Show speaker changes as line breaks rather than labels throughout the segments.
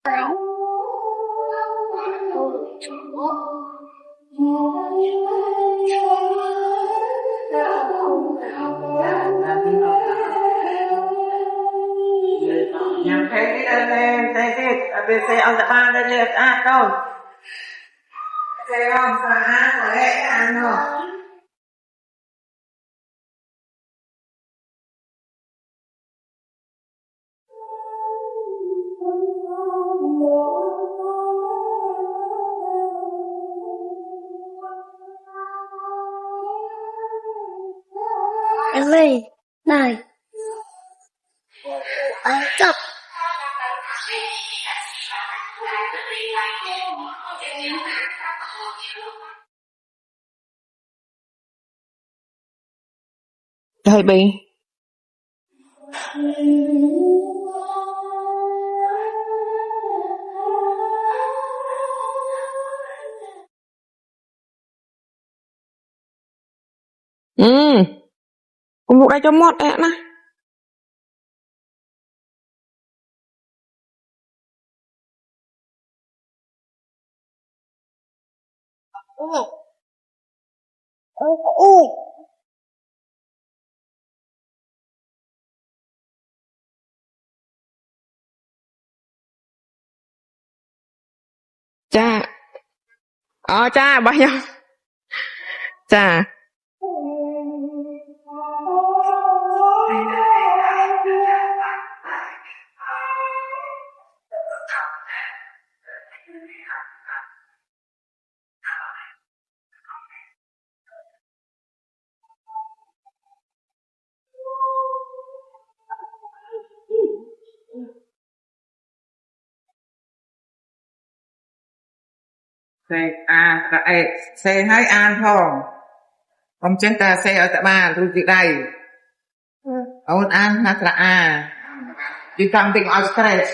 Nhằm thấy cái lên thấy cái bên xe ông đã ban đây liệt ăn đâu xe ông phải ăn của hệ ăn rồi
em ơi này anh chọc
Thầy bị Cùng vụ đây cho mót ẹ nè Cha cha bao nhiêu cha xe hãy an không ông chân ta xe ở tại ba tôi chị đây ông an hát là đi thăm tình ở stress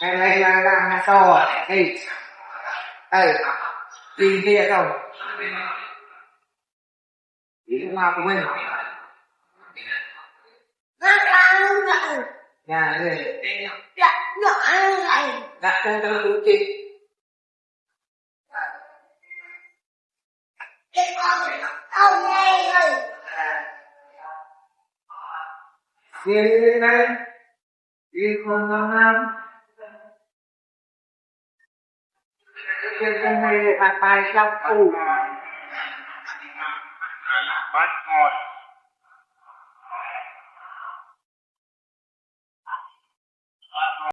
cái này là to đây đi kia không đi qua của mình nhà đây đã cho tôi chị đi đây đi không năm cái này bài trong tủ bắt ngồi